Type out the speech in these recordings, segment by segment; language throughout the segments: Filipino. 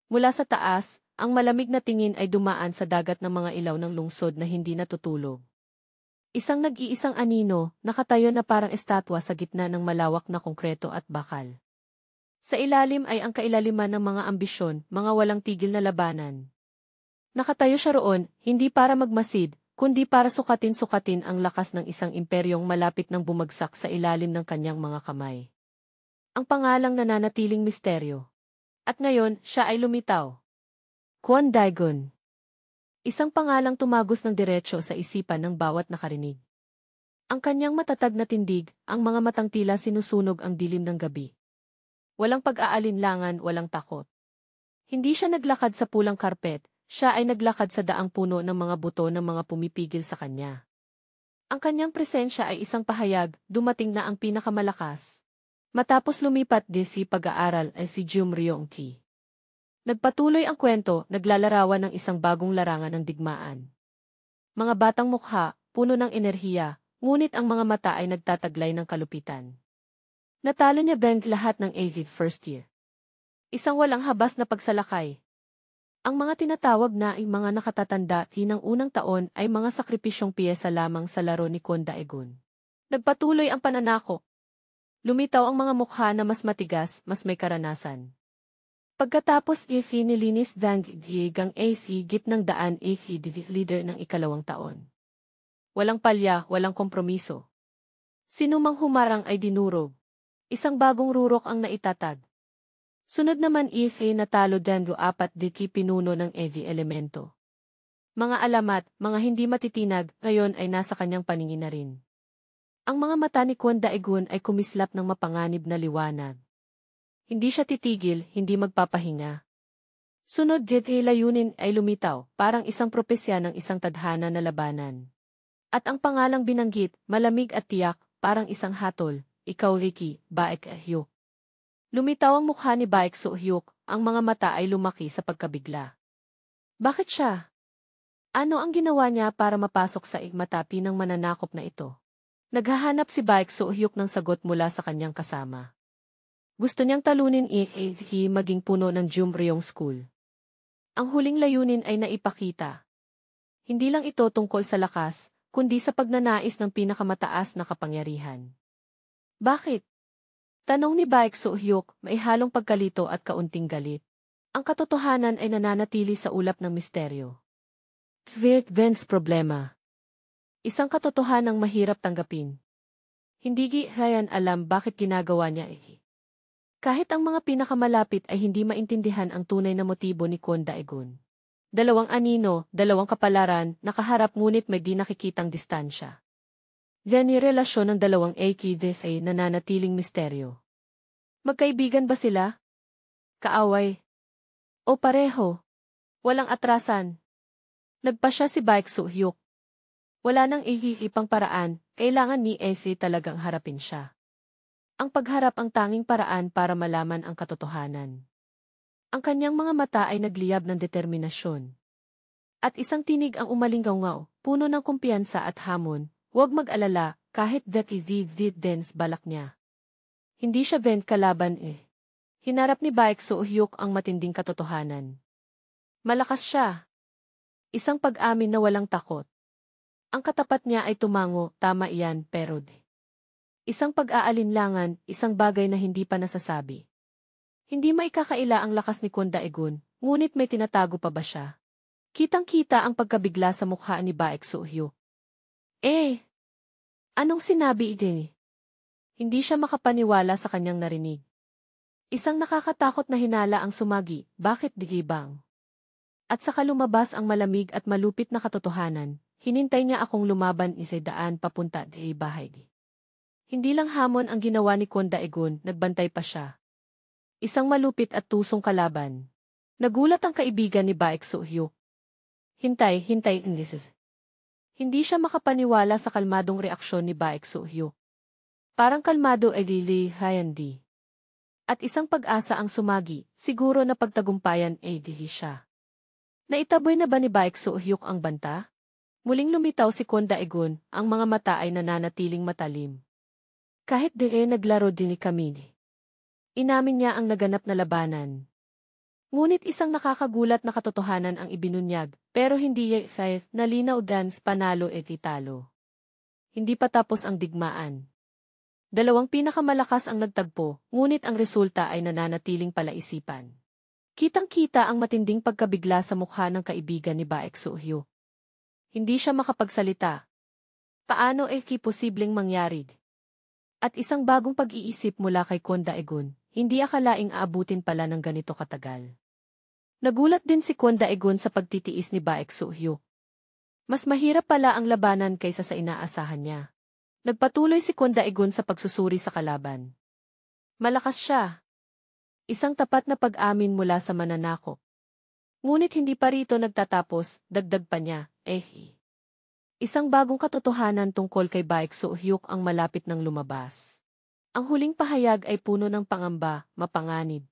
Mula sa taas, ang malamig na tingin ay dumaan sa dagat ng mga ilaw ng lungsod na hindi natutulog. Isang nag-iisang anino, nakatayo na parang estatwa sa gitna ng malawak na konkreto at bakal. Sa ilalim ay ang kailaliman ng mga ambisyon, mga walang tigil na labanan. Nakatayo siya roon, hindi para magmasid, kundi para sukatin-sukatin ang lakas ng isang imperyong malapit nang bumagsak sa ilalim ng kanyang mga kamay. Ang pangalang nananatiling misteryo. At ngayon, siya ay lumitaw. Kwon Daegun. Isang pangalang tumagos ng diretsyo sa isipan ng bawat nakarinig. Ang kanyang matatag na tindig, ang mga matang tila sinusunog ang dilim ng gabi. Walang pag-aalinlangan, walang takot. Hindi siya naglakad sa pulang karpet, siya ay naglakad sa daang puno ng mga buto ng mga pumipigil sa kanya. Ang kanyang presensya ay isang pahayag, dumating na ang pinakamalakas. Matapos lumipat si pag-aaral ay si Jum Ryong-ki. Nagpatuloy ang kwento, naglalarawan ng isang bagong larangan ng digmaan. Mga batang mukha, puno ng enerhiya, ngunit ang mga mata ay nagtataglay ng kalupitan. Natalo niya lahat ng AV first year. Isang walang habas na pagsalakay. Ang mga tinatawag na ay mga nakatatanda ng unang taon ay mga sakripisyong piyesa lamang sa laro ni Kwon Daegun. Nagpatuloy ang pananakop. Lumitaw ang mga mukha na mas matigas, mas may karanasan. Pagkatapos nilinis Dang Gigang higit ng daan leader ng ikalawang taon. Walang palya, walang kompromiso. Sinumang humarang ay dinurog. Isang bagong rurok ang naitatag. Sunod naman natalo Dango 4 pinuno ng EV elemento. Mga alamat, mga hindi matitinag, ngayon ay nasa kanyang paningin na rin. Ang mga mata ni Kwon Daegun ay kumislap ng mapanganib na liwanag. Hindi siya titigil, hindi magpapahinga. Sunod layunin ay lumitaw, parang isang propesya ng isang tadhana na labanan. At ang pangalang binanggit, malamig at tiyak, parang isang hatol, ikaw Ricky, Baek Hyuk. Lumitaw ang mukha ni Baek Hyuk, ang mga mata ay lumaki sa pagkabigla. Bakit siya? Ano ang ginawa niya para mapasok sa matapi ng mananakop na ito? Naghahanap si Baek Hyuk ng sagot mula sa kanyang kasama. Gusto niyang talunin maging puno ng Jumryong School. Ang huling layunin ay naipakita. Hindi lang ito tungkol sa lakas, kundi sa pagnanais ng pinakamataas na kapangyarihan. Bakit? Tanong ni Baek Hyuk, may halong pagkalito at kaunting galit. Ang katotohanan ay nananatili sa ulap ng misteryo. Ben's problema. Isang katotohanang mahirap tanggapin. Hindi alam bakit ginagawa niya . Kahit ang mga pinakamalapit ay hindi maintindihan ang tunay na motibo ni Kwon Daegun. Dalawang anino, dalawang kapalaran, nakaharap ngunit may di nakikitang distansya. Yan relasyon ng dalawang ay nananatiling misteryo. Magkaibigan ba sila? Kaaway? O pareho? Walang atrasan? Nagpa siya si Baek Hyuk. Wala nang ipang paraan, kailangan ni talagang harapin siya. Ang pagharap ang tanging paraan para malaman ang katotohanan. Ang kanyang mga mata ay nagliyab ng determinasyon. At isang tinig ang umalinggaw-ngaw, puno ng kumpiyansa at hamon, huwag mag-alala, kahit dens balak niya. Hindi siya kalaban . Hinarap ni Baek Hyuk ang matinding katotohanan. Malakas siya. Isang pag-amin na walang takot. Ang katapat niya ay tumango, tama iyan, pero isang pag-aalinlangan, isang bagay na hindi pa nasasabi. Hindi maikakaila ang lakas ni Kwon Daegun, ngunit may tinatago pa ba siya? Kitang-kita ang pagkabigla sa mukha ni Baek Hyuk. Anong sinabi ito? Hindi siya makapaniwala sa kanyang narinig. Isang nakakatakot na hinala ang sumagi, bakit digibang? At saka lumabas ang malamig at malupit na katotohanan. Hinintay niya akong lumaban daan papunta di bahay. Hindi lang hamon ang ginawa ni Kwon Daegun, nagbantay pa siya. Isang malupit at tusong kalaban. Nagulat ang kaibigan ni Baek Hyuk. Hintay. Hindi siya makapaniwala sa kalmadong reaksyon ni Baek Hyuk. Parang kalmado ay hayandi. At isang pag-asa ang sumagi, siguro na pagtagumpayan ay dihi siya. Naitaboy na ba ni Baek Hyuk ang banta? Muling lumitaw si Kwon Daegun, ang mga mata ay nananatiling matalim. Kahit naglaro din ni kami. Inamin niya ang naganap na labanan. Ngunit isang nakakagulat na katotohanan ang ibinunyag, pero hindi nalinaw dance panalo et italo. Hindi pa tapos ang digmaan. Dalawang pinakamalakas ang nagtagpo, ngunit ang resulta ay nananatiling palaisipan. Kitang-kita ang matinding pagkabigla sa mukha ng kaibigan ni Baek Soo-hyuk. Hindi siya makapagsalita. Paano posibleng mangyari? At isang bagong pag-iisip mula kay Kwon Dae-gun, hindi akalaing aabutin pala ng ganito katagal. Nagulat din si Kwon Dae-gun sa pagtitiis ni Baek Soo-hyuk. Mas mahirap pala ang labanan kaysa sa inaasahan niya. Nagpatuloy si Kwon Dae-gun sa pagsusuri sa kalaban. Malakas siya. Isang tapat na pag-amin mula sa mananakop. Ngunit hindi pa rito nagtatapos, dagdag pa niya, Isang bagong katotohanan tungkol kay Baek Soo-hyuk ang malapit ng lumabas. Ang huling pahayag ay puno ng pangamba, mapanganib.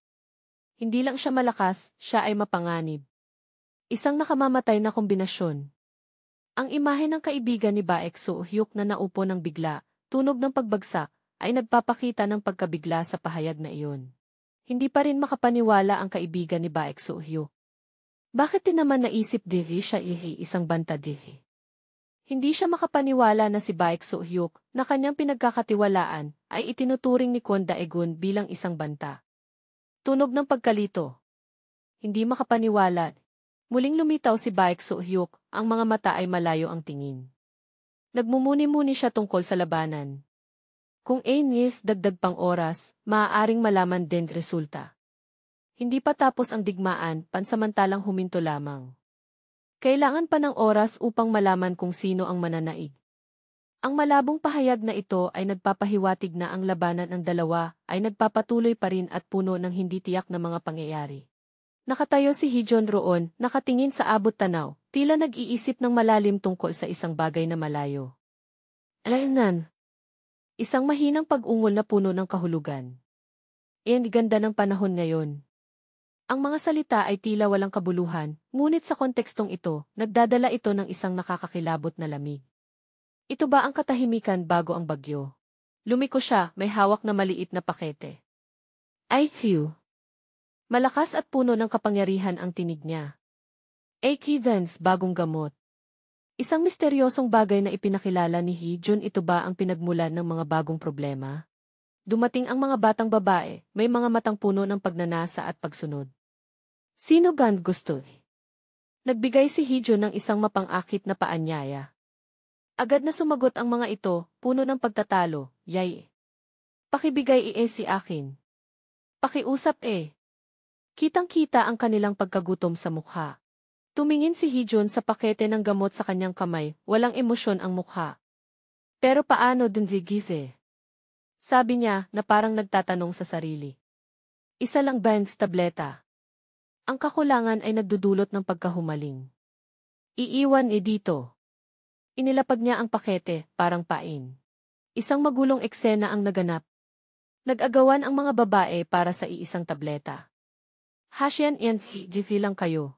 Hindi lang siya malakas, siya ay mapanganib. Isang nakamamatay na kombinasyon. Ang imahe ng kaibigan ni Baek Soo-hyuk na naupo ng bigla, tunog ng pagbagsak, ay nagpapakita ng pagkabigla sa pahayag na iyon. Hindi pa rin makapaniwala ang kaibigan ni Baek Soo-hyuk. Bakit din naman naisip siya isang banta Hindi siya makapaniwala na si Baek Soo-hyuk, na kanyang pinagkakatiwalaan, ay itinuturing ni Kwon Dae-gun bilang isang banta. Tunog ng pagkalito. Hindi makapaniwala. Muling lumitaw si Baek Soo-hyuk, ang mga mata ay malayo ang tingin. Nagmumuni-muni siya tungkol sa labanan. Kung dagdag pang oras, maaaring malaman din resulta. Hindi pa tapos ang digmaan, pansamantalang huminto lamang. Kailangan pa ng oras upang malaman kung sino ang mananaig. Ang malabong pahayag na ito ay nagpapahiwatig na ang labanan ng dalawa ay nagpapatuloy pa rin at puno ng hindi tiyak na mga pangyayari. Nakatayo si Heejun roon, nakatingin sa abot tanaw, tila nag-iisip ng malalim tungkol sa isang bagay na malayo. Alaynan. Isang mahinang pag-ungol na puno ng kahulugan. Ganda ng panahon ngayon. Ang mga salita ay tila walang kabuluhan, ngunit sa kontekstong ito, nagdadala ito ng isang nakakakilabot na lamig. Ito ba ang katahimikan bago ang bagyo? Lumiko siya, may hawak na maliit na pakete. Malakas at puno ng kapangyarihan ang tinig niya. Vance, bagong gamot. Isang misteryosong bagay na ipinakilala ni Heejun, ito ba ang pinagmulan ng mga bagong problema? Dumating ang mga batang babae, may mga matang puno ng pagnanasa at pagsunod. Sino gusto? Nagbigay si Heejun ng isang mapang-akit na paanyaya. Agad na sumagot ang mga ito, puno ng pagtatalo, Pakibigay si akin. Pakiusap Kitang-kita ang kanilang pagkagutom sa mukha. Tumingin si Heejun sa pakete ng gamot sa kanyang kamay, walang emosyon ang mukha. Pero paano dun Sabi niya na parang nagtatanong sa sarili. Isa lang Vance tableta. Ang kakulangan ay nagdudulot ng pagkahumaling. Iiwan dito. Inilapag niya ang pakete, parang pain. Isang magulong eksena ang naganap. Nag-agawan ang mga babae para sa iisang tableta. Hasyan lang kayo.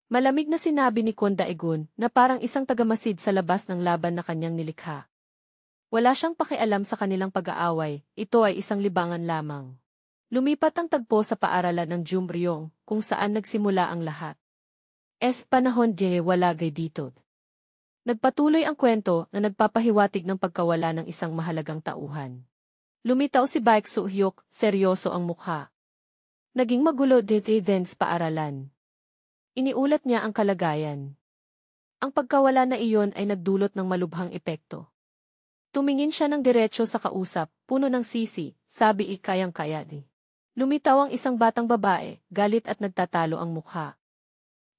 Malamig na sinabi ni Kwon Dae-gun na parang isang tagamasid sa labas ng laban na kanyang nilikha. Wala siyang pakialam sa kanilang pag-aaway, ito ay isang libangan lamang. Lumipat ang tagpo sa paaralan ng Jumryong, kung saan nagsimula ang lahat. Panahon wala dito. Nagpatuloy ang kwento na nagpapahiwatig ng pagkawala ng isang mahalagang tauhan. Lumitaw si Baek Soo-hyuk, seryoso ang mukha. Naging magulo Vance paaralan. Iniulat niya ang kalagayan. Ang pagkawala na iyon ay nagdulot ng malubhang epekto. Tumingin siya ng diretso sa kausap, puno ng sisi, sabi kayang-kaya ni. Lumitaw ang isang batang babae, galit at nagtatalo ang mukha.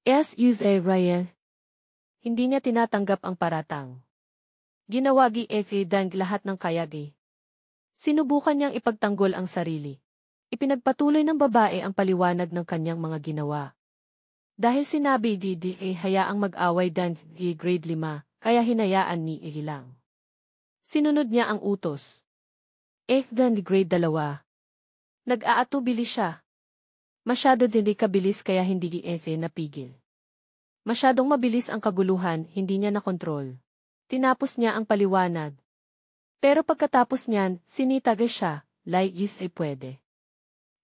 Ryan. Hindi niya tinatanggap ang paratang. Ginawagi dan lahat ng kayagi. Sinubukan niyang ipagtanggol ang sarili. Ipinagpatuloy ng babae ang paliwanag ng kanyang mga ginawa. Dahil sinabi hayaang mag-away dan grade 5, kaya hinayaan ni lang. Sinunod niya ang utos. Dan grade 2. Nag-aatubili siya. Masyado din kabilis kaya hindi napigil. Masyadong mabilis ang kaguluhan, hindi niya nakontrol. Tinapos niya ang paliwanag. Pero pagkatapos niyan, sinitag siya, pwede.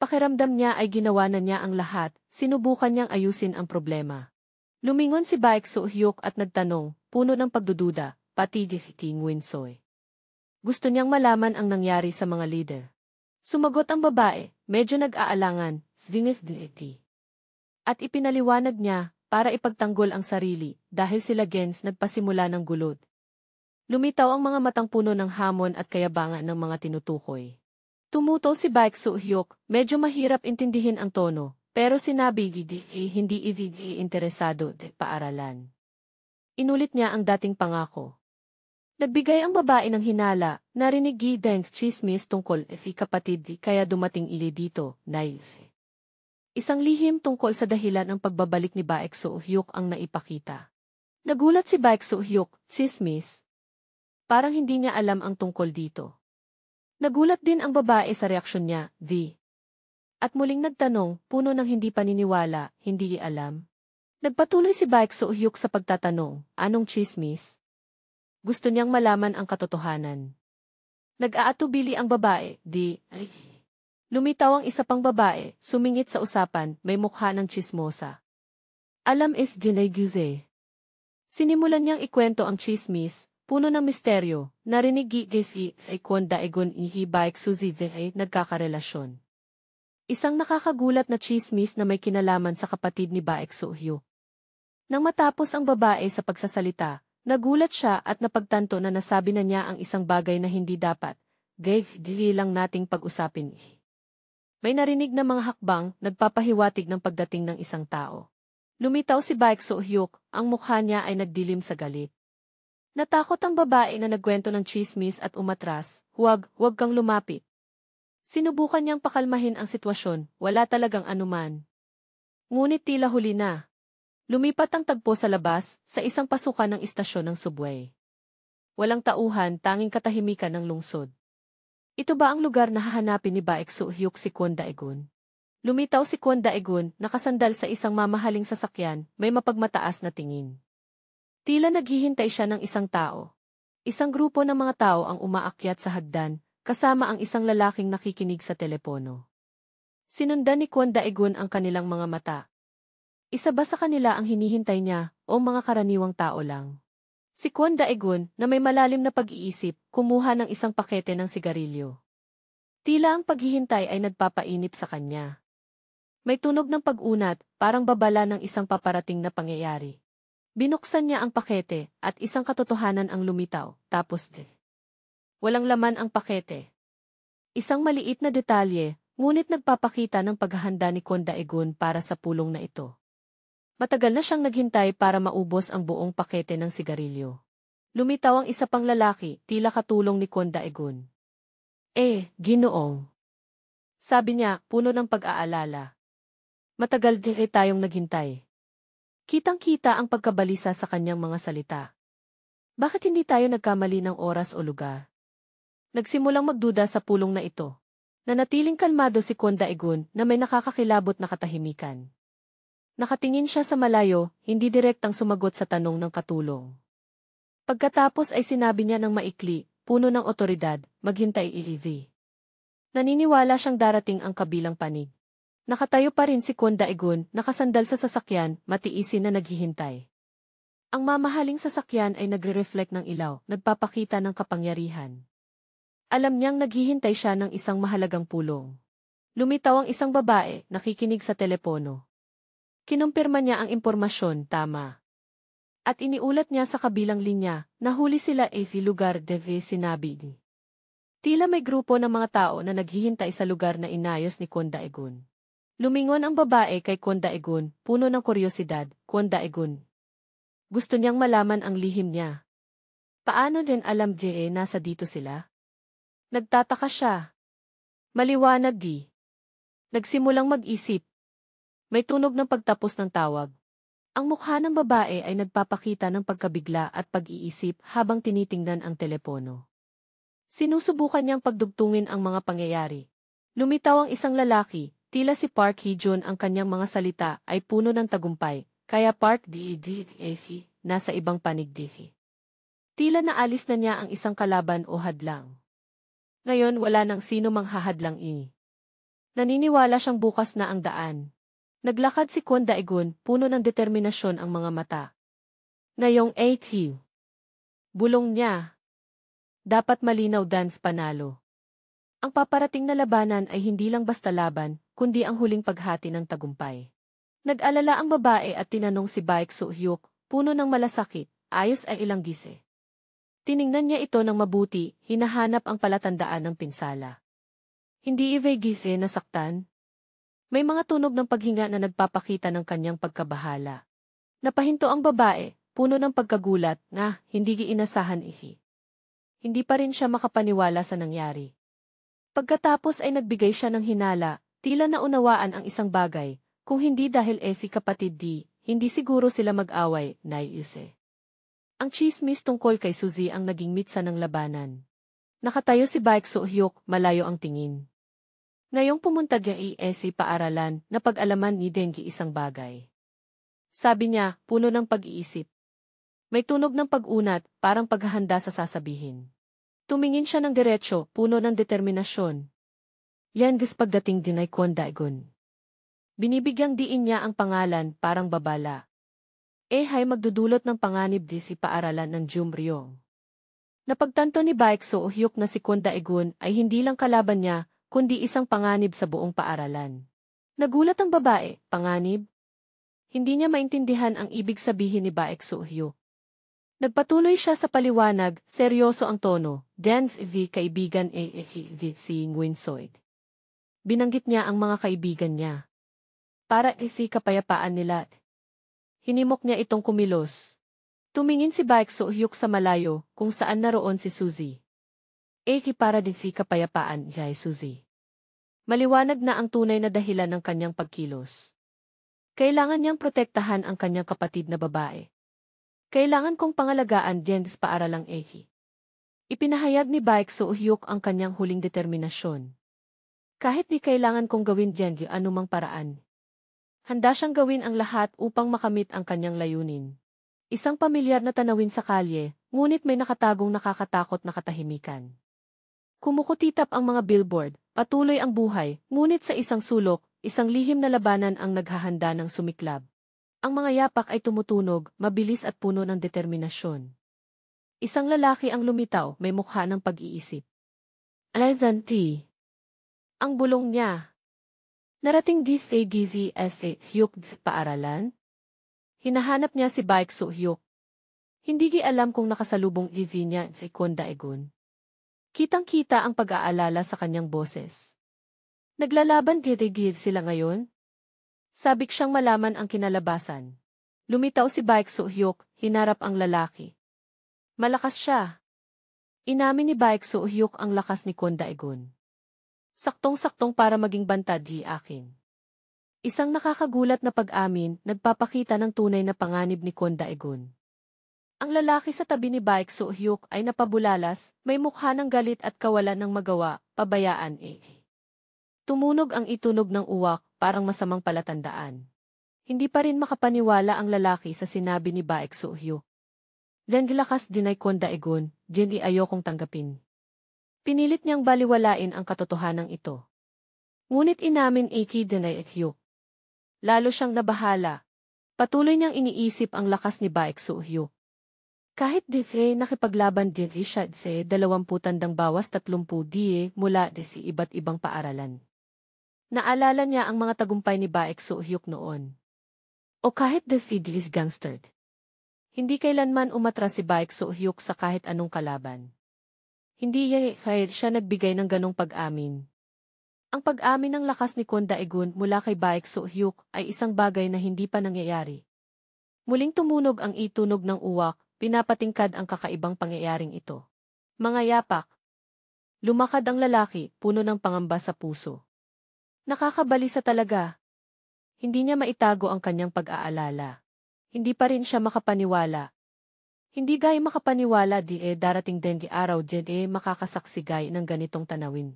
Pakiramdam niya ay ginawa na niya ang lahat, sinubukan niyang ayusin ang problema. Lumingon si Baek So-hyuk at nagtanong, puno ng pagdududa, pati King Winsoy. Gusto niyang malaman ang nangyari sa mga leader. Sumagot ang babae, medyo nag-aalangan, Svinith. At ipinaliwanag niya, para ipagtanggol ang sarili, dahil sila gens nagpasimula ng gulod. Lumitaw ang mga matang puno ng hamon at kayabangan ng mga tinutukoy. Tumutol si Baek So-hyuk, medyo mahirap intindihin ang tono, pero sinabi hindi interesado paaralan. Inulit niya ang dating pangako. Nagbigay ang babae ng hinala, narinig Deng chismis tungkol kapatid kaya dumating ili dito, naive. Isang lihim tungkol sa dahilan ng pagbabalik ni Baek So-hyuk ang naipakita. Nagulat si Baek So-hyuk, chismis. Parang hindi niya alam ang tungkol dito. Nagulat din ang babae sa reaksyon niya, At muling nagtanong, puno ng hindi paniniwala, hindi alam. Nagpatuloy si Baek So-hyuk sa pagtatanong, anong chismis? Gusto niyang malaman ang katotohanan. Nag-aatubili ang babae, Lumitaw ang isa pang babae, sumingit sa usapan, may mukha ng chismosa. Alam is dinayguze. Sinimulan niyang ikwento ang chismis, puno ng misteryo, narinig ay Kwon Daegon ihi Baek Suzy ay nagkakarelasyon. Isang nakakagulat na chismis na may kinalaman sa kapatid ni Baek So-hyuk. Nang matapos ang babae sa pagsasalita, nagulat siya at napagtanto na nasabi na niya ang isang bagay na hindi dapat. Dili lang nating pag-usapin. May narinig na mga hakbang, nagpapahiwatig ng pagdating ng isang tao. Lumitaw si Baek So-hyuk, ang mukha niya ay nagdilim sa galit. Natakot ang babae na nagkwento ng chismis at umatras, huwag kang lumapit. Sinubukan niyang pakalmahin ang sitwasyon, wala talagang anuman. Ngunit tila huli na. Lumipat ang tagpo sa labas, sa isang pasukan ng istasyon ng subway. Walang tauhan, tanging katahimikan ng lungsod. Ito ba ang lugar na hahanapin ni Baek So-hyuk si Kwon Daegun? Lumitaw si Kwon Daegun, nakasandal sa isang mamahaling sasakyan, may mapagmataas na tingin. Tila naghihintay siya ng isang tao. Isang grupo ng mga tao ang umaakyat sa hagdan, kasama ang isang lalaking nakikinig sa telepono. Sinundan ni Kwon Daegun ang kanilang mga mata. Isa ba sa kanila ang hinihintay niya, o mga karaniwang tao lang? Si Kwon Daegun, na may malalim na pag-iisip, kumuha ng isang pakete ng sigarilyo. Tila ang paghihintay ay nagpapainip sa kanya. May tunog ng pag-unat, parang babala ng isang paparating na pangyayari. Binuksan niya ang pakete, at isang katotohanan ang lumitaw, tapos walang laman ang pakete. Isang maliit na detalye, ngunit nagpapakita ng paghahanda ni Kwon Daegun para sa pulong na ito. Matagal na siyang naghintay para maubos ang buong pakete ng sigarilyo. Lumitaw ang isa pang lalaki, tila katulong ni Kwon Daegun. Ginoong. Sabi niya, puno ng pag-aalala. Matagal din tayong naghintay. Kitang-kita ang pagkabalisa sa kanyang mga salita. Bakit hindi tayo nagkamali ng oras o lugar? Nagsimulang magduda sa pulong na ito. Nanatiling kalmado si Kwon Daegun na may nakakakilabot na katahimikan. Nakatingin siya sa malayo, hindi direktang sumagot sa tanong ng katulong. Pagkatapos ay sinabi niya ng maikli, puno ng otoridad, maghintay iivi. Naniniwala siyang darating ang kabilang panig. Nakatayo pa rin si Kwon Daegun, nakasandal sa sasakyan, matiisin na naghihintay. Ang mamahaling sasakyan ay nagre-reflect ng ilaw, nagpapakita ng kapangyarihan. Alam niyang naghihintay siya ng isang mahalagang pulong. Lumitaw ang isang babae, nakikinig sa telepono. Kinumpirma niya ang impormasyon, tama. At iniulat niya sa kabilang linya, nahuli sila lugar sinabi. Tila may grupo ng mga tao na naghihintay sa lugar na inayos ni Kwon Daegun. Lumingon ang babae kay Kwon Daegun, puno ng kuryosidad, Kwon Daegun. Gusto niyang malaman ang lihim niya. Paano din alam nasa dito sila? Nagtataka siya. Maliwanag Nagsimulang mag-isip. May tunog ng pagtapos ng tawag. Ang mukha ng babae ay nagpapakita ng pagkabigla at pag-iisip habang tinitingnan ang telepono. Sinusubukan niyang pagdugtungin ang mga pangyayari. Lumitaw ang isang lalaki, tila si Park Hee-jun ang kanyang mga salita ay puno ng tagumpay, kaya Park nasa ibang panig Tila naalis na niya ang isang kalaban o hadlang. Ngayon wala nang sino mang hahadlang Naniniwala siyang bukas na ang daan. Naglakad si Kwon Daegun, puno ng determinasyon ang mga mata. Ngayong AT. Bulong niya. Dapat malinaw dan panalo. Ang paparating na labanan ay hindi lang basta laban, kundi ang huling paghati ng tagumpay. Nag-alala ang babae at tinanong si Baek So-hyuk, puno ng malasakit, ayos ay ilang gise. Tiningnan niya ito ng mabuti, hinahanap ang palatandaan ng pinsala. Hindi iba'y gise nasaktan? May mga tunog ng paghinga na nagpapakita ng kanyang pagkabahala. Napahinto ang babae, puno ng pagkagulat na hindi giinasahan ihi. Hindi pa rin siya makapaniwala sa nangyari. Pagkatapos ay nagbigay siya ng hinala, tila naunawaan ang isang bagay, kung hindi dahil si kapatid di, hindi siguro sila mag-away, naiuse. Ang chismis tungkol kay Suzy ang naging mitsa ng labanan. Nakatayo si Baek So-hyuk, malayo ang tingin. Ngayong pumunta niya si paaralan, na pag-alaman ni Dengi isang bagay. Sabi niya, puno ng pag-iisip. May tunog ng pag-unat, parang paghahanda sa sasabihin. Tumingin siya ng diretsyo, puno ng determinasyon. Yan gas pagdating din ay Kwon Daegun. Binibigyang diin niya ang pangalan, parang babala. Hay magdudulot ng panganib di si paaralan ng Jumryong. Napagtanto ni Baek So-hyuk na si Kwon Daegun ay hindi lang kalaban niya, kundi isang panganib sa buong paaralan. Nagulat ang babae, panganib? Hindi niya maintindihan ang ibig sabihin ni Baek So-hyuk. Nagpatuloy siya sa paliwanag, seryoso ang tono, Dance V kaibigan si Nguyen-soid. Binanggit niya ang mga kaibigan niya. Para si kapayapaan nila. Hinimok niya itong kumilos. Tumingin si Baek So-hyuk sa malayo, kung saan naroon si Suzy. Para din si kapayapaan, Suzy. Maliwanag na ang tunay na dahilan ng kanyang pagkilos. Kailangan niyang protektahan ang kanyang kapatid na babae. Kailangan kong pangalagaan din sa paaralang Ipinahayag ni Baek So-hyuk ang kanyang huling determinasyon. Kahit di kailangan kong gawin diyan anumang paraan. Handa siyang gawin ang lahat upang makamit ang kanyang layunin. Isang pamilyar na tanawin sa kalye, ngunit may nakatagong nakakatakot na katahimikan. Kumukutitap ang mga billboard, patuloy ang buhay, ngunit sa isang sulok, isang lihim na labanan ang naghahanda ng sumiklab. Ang mga yapak ay tumutunog, mabilis at puno ng determinasyon. Isang lalaki ang lumitaw, may mukha ng pag-iisip. Alazanti. Ang bulong niya. Narating DSAGZSA Hyuk paaralan? Hinahanap niya si Baek So-hyuk. Hindi alam kung nakasalubong niya si Kwon Daegun. Kitang-kita ang pag-aalala sa kanyang boses. Naglalaban gitigil sila ngayon? Sabik siyang malaman ang kinalabasan. Lumitaw si Baek So-hyuk, hinarap ang lalaki. Malakas siya. Inamin ni Baek So-hyuk ang lakas ni Kwon Daegun. Saktong-saktong para maging bantad di akin. Isang nakakagulat na pag-amin, nagpapakita ng tunay na panganib ni Kwon Daegun. Ang lalaki sa tabi ni Baek So-hyuk ay napabulalas, may mukha ng galit at kawalan ng magawa, pabayaan Tumunog ang itunog ng uwak, parang masamang palatandaan. Hindi pa rin makapaniwala ang lalaki sa sinabi ni Baek So-hyuk. Diyan gilakas din ay Kwon Daegun, diyan ayokong tanggapin. Pinilit niyang baliwalain ang katotohanan ito. Ngunit inamin din ay Hyuk. Lalo siyang nabahala. Patuloy niyang iniisip ang lakas ni Baek So-hyuk. Kahit nakipaglaban din siya sa 20 tandang bawas 30 mula si iba't ibang paaralan. Naalala niya ang mga tagumpay ni Baek So-hyuk noon. O kahit si gangster. Hindi kailanman umatras si Baek So-hyuk sa kahit anong kalaban. Hindi siya nagbigay ng ganong pag-amin. Ang pag-amin ng lakas ni Kwon Daegun mula kay Baek So-hyuk ay isang bagay na hindi pa nangyayari. Muling tumunog ang itunog ng uwak, pinapatingkad ang kakaibang pangyayaring ito. Mga yapak. Lumakad ang lalaki, puno ng pangamba sa puso. Nakakabalisa talaga. Hindi niya maitago ang kanyang pag-aalala. Hindi pa rin siya makapaniwala. Hindi gaya makapaniwala darating din araw makakasaksi gaya ng ganitong tanawin.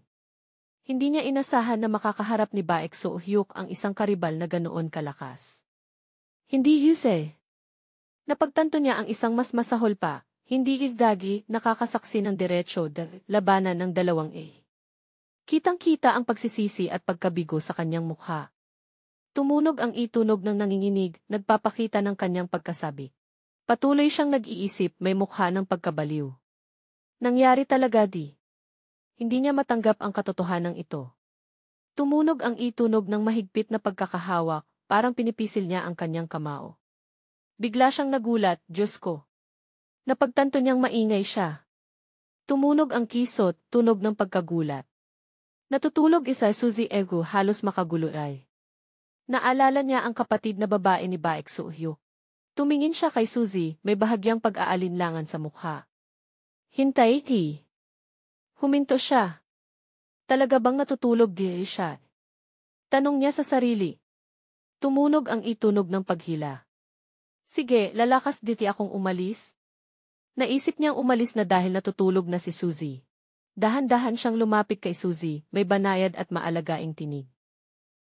Hindi niya inasahan na makakaharap ni Baek So-hyuk ang isang karibal na ganoon kalakas. Hindi Napagtanto niya ang isang mas masahol pa, hindi igdagi nakakasaksi ng diretsyo labanan ng dalawang Kitang-kita ang pagsisisi at pagkabigo sa kanyang mukha. Tumunog ang itunog ng nanginginig, nagpapakita ng kanyang pagkasabi. Patuloy siyang nag-iisip, may mukha ng pagkabaliw. Nangyari talaga di. Hindi niya matanggap ang katotohanan ito. Tumunog ang itunog ng mahigpit na pagkakahawak, parang pinipisil niya ang kanyang kamao. Bigla siyang nagulat, Diyos ko. Napagtanto niyang maingay siya. Tumunog ang kisot, tunog ng pagkagulat. Natutulog isa Suzy Ego, halos makagulo ay. Naalala niya ang kapatid na babae ni Baek Soo-hyuk. Tumingin siya kay Suzy, may bahagyang pag-aalinlangan sa mukha. Hintay, ti. Huminto siya. Talaga bang natutulog di siya? Tanong niya sa sarili. Tumunog ang itunog ng paghila. Sige, lalakas diti akong umalis. Naisip niyang umalis na dahil natutulog na si Suzy. Dahan-dahan siyang lumapit kay Suzy, may banayad at maalagaing tinig.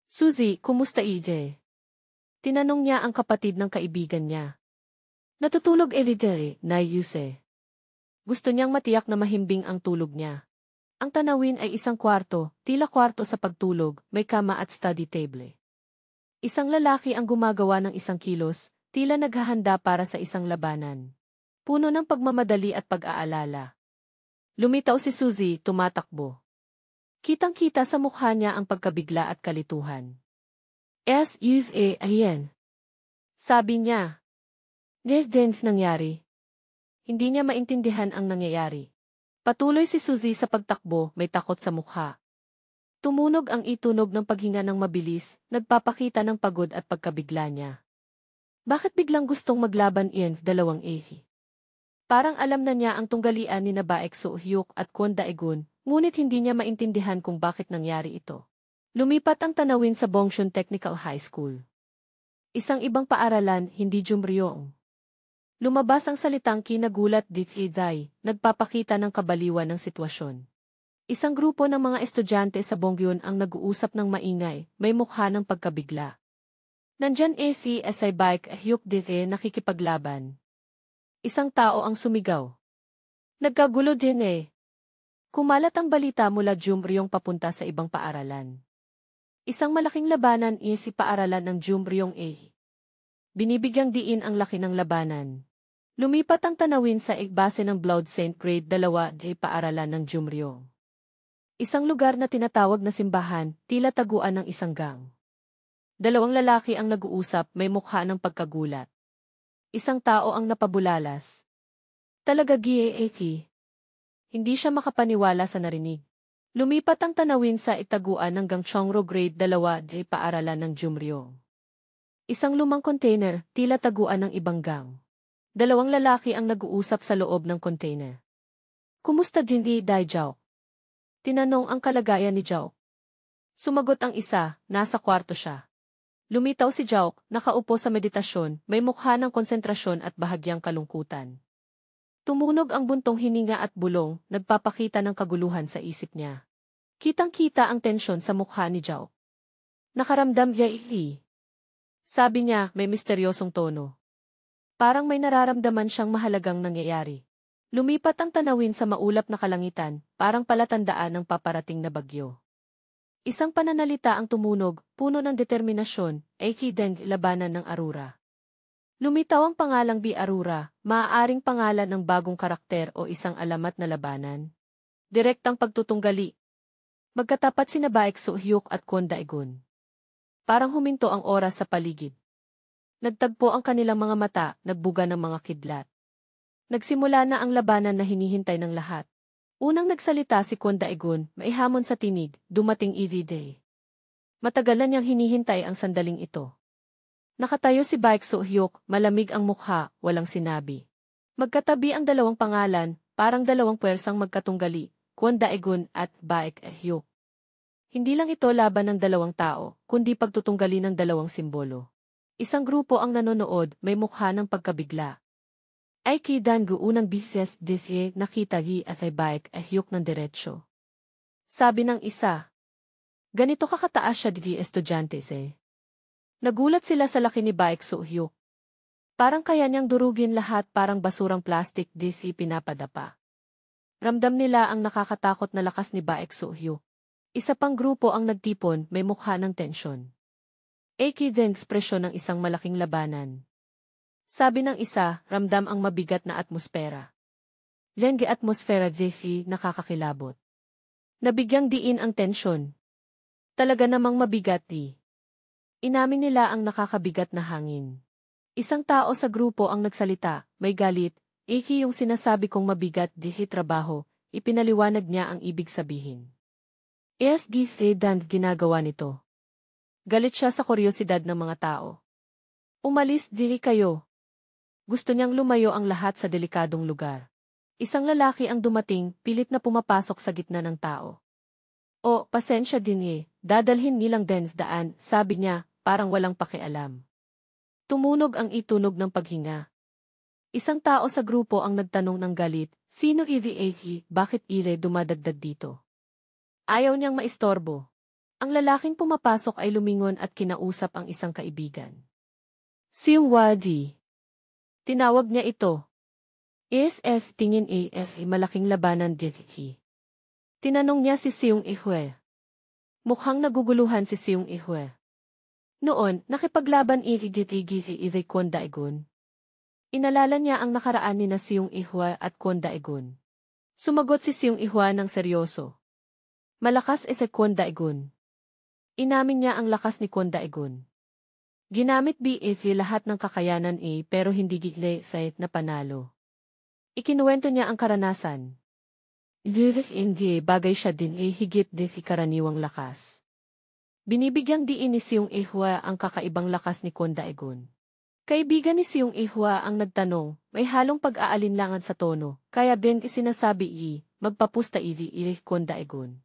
Suzy, kumusta ide? Tinanong niya ang kapatid ng kaibigan niya. Natutulog elide, na Yuse. Gusto niyang matiyak na mahimbing ang tulog niya. Ang tanawin ay isang kwarto, tila kwarto sa pagtulog, may kama at study table. Isang lalaki ang gumagawa ng isang kilos, tila naghahanda para sa isang labanan. Puno ng pagmamadali at pag-aalala. Lumitaw si Suzy, tumatakbo. Kitang-kita sa mukha niya ang pagkabigla at kalituhan. Ayan. Sabi niya. Dance nangyari. Hindi niya maintindihan ang nangyayari. Patuloy si Suzy sa pagtakbo, may takot sa mukha. Tumunog ang itunog ng paghinga ng mabilis, nagpapakita ng pagod at pagkabigla niya. Bakit biglang gustong maglaban iyan dalawang ehi? Parang alam na niya ang tunggalian ni Baek Soo-hyuk at Kwon Daegun, ngunit hindi niya maintindihan kung bakit nangyari ito. Lumipat ang tanawin sa Bongsun Technical High School. Isang ibang paaralan, hindi Jumryong. Lumabas ang salitang kinagulat dithiday, nagpapakita ng kabaliwan ng sitwasyon. Isang grupo ng mga estudyante sa Bongyon ang nag-uusap ng maingay, may mukha ng pagkabigla. Nandyan si Baek Hyuk dithe nakikipaglaban. Isang tao ang sumigaw. Nagkagulo din. Kumalat ang balita mula Jumryong papunta sa ibang paaralan. Isang malaking labanan si paaralan ng Jumryong Binibigyang diin ang laki ng labanan. Lumipat ang tanawin sa base ng Blood Saint Grade 2 di paaralan ng Jumryong. Isang lugar na tinatawag na simbahan, tila taguan ng isang gang. Dalawang lalaki ang nag-uusap, may mukha ng pagkagulat. Isang tao ang napabulalas. Talaga gieki. Hindi siya makapaniwala sa narinig. Lumipat ang tanawin sa itaguan ng Gangchongro Grade 2 di paaralan ng Jumryong. Isang lumang container, tila taguan ng ibang gang. Dalawang lalaki ang nag-uusap sa loob ng container. Kumusta din Dai Jao? Tinanong ang kalagayan ni Jao. Sumagot ang isa, nasa kwarto siya. Lumitaw si Jao, nakaupo sa meditasyon, may mukha ng konsentrasyon at bahagyang kalungkutan. Tumunog ang buntong hininga at bulong, nagpapakita ng kaguluhan sa isip niya. Kitang-kita ang tensyon sa mukha ni Jao. Nakaramdam niya Sabi niya, may misteryosong tono. Parang may nararamdaman siyang mahalagang nangyayari. Lumipat ang tanawin sa maulap na kalangitan, parang palatandaan ng paparating na bagyo. Isang pananalita ang tumunog, puno ng determinasyon, Eikideng, labanan ng Arura. Lumitaw ang pangalang B. Arura, maaaring pangalan ng bagong karakter o isang alamat na labanan. Direktang pagtutunggali. Magkatapat sina Baek Soo-hyuk at Kwon Daegun. Parang huminto ang oras sa paligid. Nagtagpo ang kanilang mga mata, nagbuga ng mga kidlat. Nagsimula na ang labanan na hinihintay ng lahat. Unang nagsalita si Kwon Daegun, maihamon sa tinig, dumating everyday. Matagal na niyang hinihintay ang sandaling ito. Nakatayo si Baek Soo-hyuk, malamig ang mukha, walang sinabi. Magkatabi ang dalawang pangalan, parang dalawang puwersang magkatunggali, Kwon Daegun at Baek Hyuk. Hindi lang ito laban ng dalawang tao, kundi pagtutunggali ng dalawang simbolo. Isang grupo ang nanonood, may mukha ng pagkabigla. Ay kidan unang bises disye nakita gi at ay Baek Hyuk ng diretsyo. Sabi ng isa. Ganito kakataas siya di estudyante Nagulat sila sa laki ni Baek Soo-hyuk. Parang kaya niyang durugin lahat, parang basurang plastic disye pinapadapa. Ramdam nila ang nakakatakot na lakas ni Baek Soo-hyuk. Isa pang grupo ang nagtipon, may mukha ng tensyon. Eki din ekspresyon ng isang malaking labanan. Sabi ng isa, ramdam ang mabigat na atmosfera. Lenge atmosfera defi nakakakilabot. Nabigyang diin ang tensyon. Talaga namang mabigat di. Inamin nila ang nakakabigat na hangin. Isang tao sa grupo ang nagsalita, may galit, Eki yung sinasabi kong mabigat dihi trabaho, ipinaliwanag niya ang ibig sabihin. ESG dan ginagawa nito. Galit siya sa kuryosidad ng mga tao. Umalis dili kayo. Gusto niyang lumayo ang lahat sa delikadong lugar. Isang lalaki ang dumating, pilit na pumapasok sa gitna ng tao. O, pasensya din dadalhin nilang daan, sabi niya, parang walang pakialam. Tumunog ang itunog ng paghinga. Isang tao sa grupo ang nagtanong ng galit, sino EVAE, bakit ile dumadagdag dito? Ayaw niyang maistorbo. Ang lalaking pumapasok ay lumingon at kinausap ang isang kaibigan. Si Wadi. Tinawag niya ito. ESF tingin AF malaking labanan dito. Tinanong niya si Siung Ihwe. Mukhang naguguluhan si Siung Ihwe. Noon, nakipaglaban igigit-igiti Kwon Daegun. Inalala niya ang nakaraan ni na Siung Ihwa at Kwon Daegun. Sumagot si Siung Ihwa ng seryoso. Malakas si Kwon Daegun. Inamin niya ang lakas ni Kwon Daegun. Ginamit BF lahat ng kakayanan pero hindi gigle sait na panalo. Ikinuwento niya ang karanasan. Hindi bagay siya din higit defi karaniwang lakas. Binibigyang diin ni Siung Ihwa ang kakaibang lakas ni Kwon Daegun. Kaibigan ni Siung Ihwa ang nagtanong, may halong pag-aalinlangan sa tono, kaya Ben sinasabi magpapusta Kwon Daegun.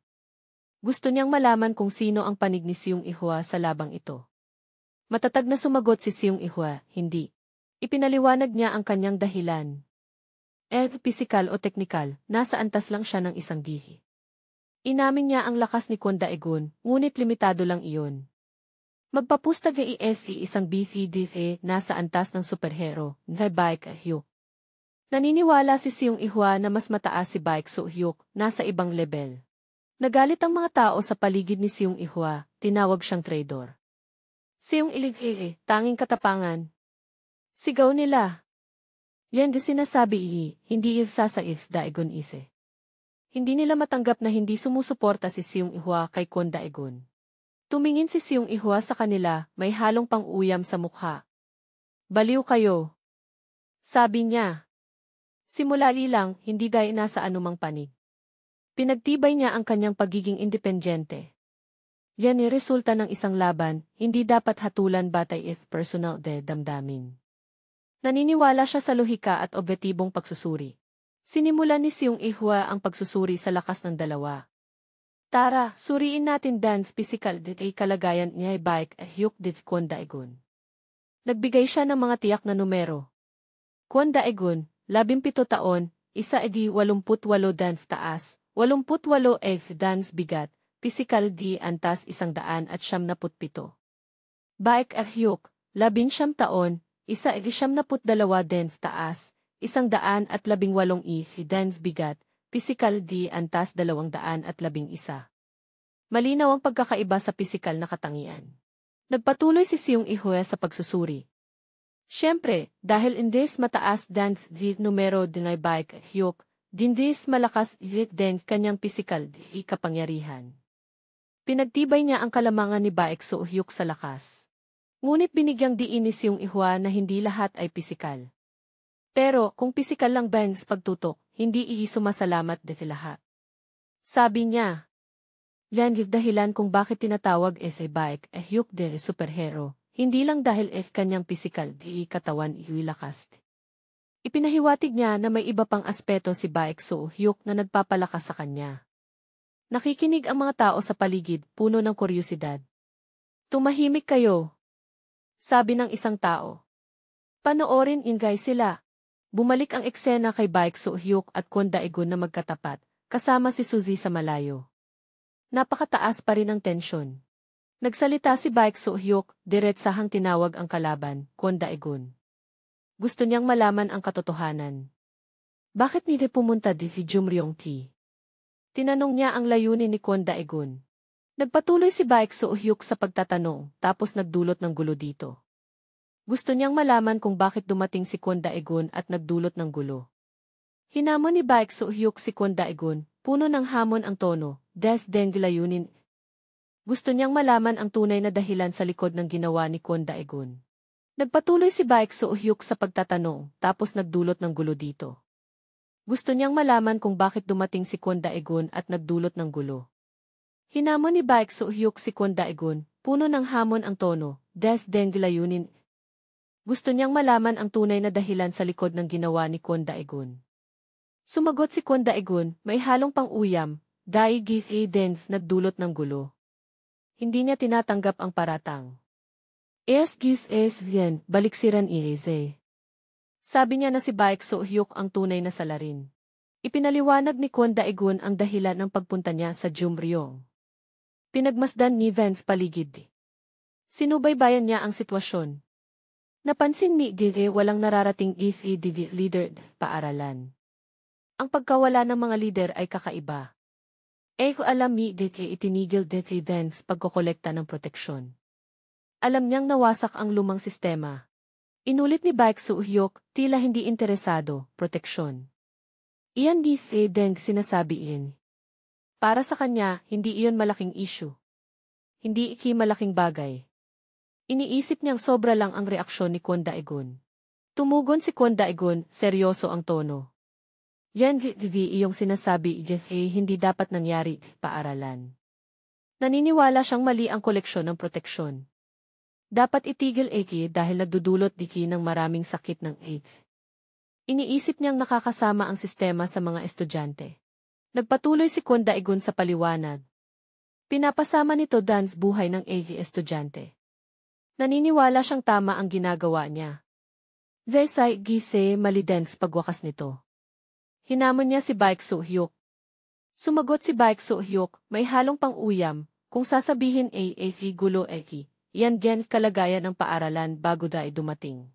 Gusto niyang malaman kung sino ang panig ni Siung Ihwa sa labang ito. Matatag na sumagot si Siung Ihwa, hindi. Ipinaliwanag niya ang kanyang dahilan. Pisikal o teknikal, nasa antas lang siya ng isang dihi. Inamin niya ang lakas ni Kwon Daegun, ngunit limitado lang iyon. Magpapusta ga isang BCDFA nasa antas ng superhero, na Baek Hyuk. Naniniwala si Siung Ihwa na mas mataas si Baek So Hyuk, nasa ibang level. Nagalit ang mga tao sa paligid ni Siung Ihwa, tinawag siyang traitor. Siung Ilig tanging katapangan. Sigaw nila. Yan di sinasabi hindi sasais Daegun ise. Hindi nila matanggap na hindi sumusuporta si Siung Ihwa kay Kwon Daegun. Tumingin si Siung Ihwa sa kanila, may halong pang-uyam sa mukha. Baliw kayo. Sabi niya. Simula lang, hindi gaya nasa anumang panig. Pinagtibay niya ang kanyang pagiging independyente. Yan ay resulta ng isang laban, hindi dapat hatulan batay personal damdamin. Naniniwala siya sa lohika at objetibong pagsusuri. Sinimulan ni Siung Ihwa ang pagsusuri sa lakas ng dalawa. Tara, suriin natin dance physical ay kalagayan niya Baek Hyuk dit Kwon Daegun. Nagbigay siya ng mga tiyak na numero. Kwon Daegun, 17 taon, 88 dance taas, 88 dance bigat, physical di antas 177. Baek Hyuk, 19 taon, 192 dance taas, 118 dance bigat, physical di antas 211. Malinaw ang pagkakaiba sa pisikal na katangian. Nagpatuloy si Siung Ihwa sa pagsusuri. Siyempre, dahil indis mataas dance di numero dinay Baek Hyuk, dindis malakas din kanyang pisikal di kapangyarihan. Pinagtibay niya ang kalamangan ni Baek So Hyuk sa lakas. Ngunit binigyang diin ni Siung Ihwa na hindi lahat ay pisikal. Pero kung pisikal lang bangs pagtutok, hindi sumasalamat de lahat. Sabi niya, yan dahilan kung bakit tinatawag si Baek Hyuk de superhero, hindi lang dahil kanyang pisikal di katawan lakas. Ipinahiwatig niya na may iba pang aspeto si Baek So Hyuk na nagpapalakas sa kanya. Nakikinig ang mga tao sa paligid, puno ng kuryosidad. Tumahimik kayo. Sabi ng isang tao. Panoorin ingay sila. Bumalik ang eksena kay Baek So Hyuk at Kwon Daegun na magkatapat, kasama si Suzy sa malayo. Napakataas pa rin ang tensyon. Nagsalita si Baek So Hyuk, diretsahang tinawag ang kalaban, Kwon Daegun. Gusto niyang malaman ang katotohanan. Bakit hindi pumunta di Jumryong T? Tinanong niya ang layunin ni Kwon Daegun. Nagpatuloy si Baek Soo-hyuk sa pagtatanong, tapos nagdulot ng gulo dito. Gusto niyang malaman kung bakit dumating si Kwon Dae-gun at nagdulot ng gulo. Hinamon ni Baek Soo-hyuk si Kwon Dae-gun, puno ng hamon ang tono, des den layunin. Gusto niyang malaman ang tunay na dahilan sa likod ng ginawa ni Kwon Dae-gun. Nagpatuloy si Baek Soo-hyuk sa pagtatanong, tapos nagdulot ng gulo dito. Gusto niyang malaman kung bakit dumating si Kwon Dae-gun at nagdulot ng gulo. Hinamon ni Baek Soo-hyuk si Kwon Dae-gun, puno ng hamon ang tono, des den layunin. Gusto niyang malaman ang tunay na dahilan sa likod ng ginawa ni Kwon Dae-gun. Sumagot si Kwon Dae-gun, may halong pang-uyam, dai gis den nagdulot ng gulo. Hindi niya tinatanggap ang paratang. Es gis es vien, baliksiran ieze. Sabi niya na si Baek Soo-hyuk ang tunay na salarin. Ipinaliwanag ni Kwon Dae-gun ang dahilan ng pagpunta niya sa Jumryong. Pinagmasdan ni Vance paligid. Sinubaybayan niya ang sitwasyon. Napansin ni Gige walang nararating ECDV leader paaralan. Ang pagkawala ng mga leader ay kakaiba. Ko alam ni Gige itinigil ni Vance pagkokolekta ng proteksyon. Alam niyang nawasak ang lumang sistema. Inulit ni Baek Soo-hyuk, tila hindi interesado, proteksyon. Iyan di si Deng sinasabiin. Para sa kanya, hindi iyon malaking issue. Hindi iki malaking bagay. Iniisip niyang sobra lang ang reaksyon ni Kwon Dae-gun. Tumugon si Kwon Dae-gun, seryoso ang tono. Yan iyong sinasabi hindi dapat nangyari, paaralan. Naniniwala siyang mali ang koleksyon ng proteksyon. Dapat itigil Eki dahil nagdudulot diki ng maraming sakit ng AIDS. Iniisip niyang nakakasama ang sistema sa mga estudyante. Nagpatuloy si Kwon Dae-gun sa paliwanag. Pinapasama nito dance buhay ng AV estudyante. Naniniwala siyang tama ang ginagawa niya. Desai gise malidens pagwakas nito. Hinamon niya si Baek Soo-hyuk. Sumagot si Baek Soo-hyuk, may halong pang-uyam, kung sasabihin AAV gulo eki, yan gen kalagayan ng paaralan bago dai dumating.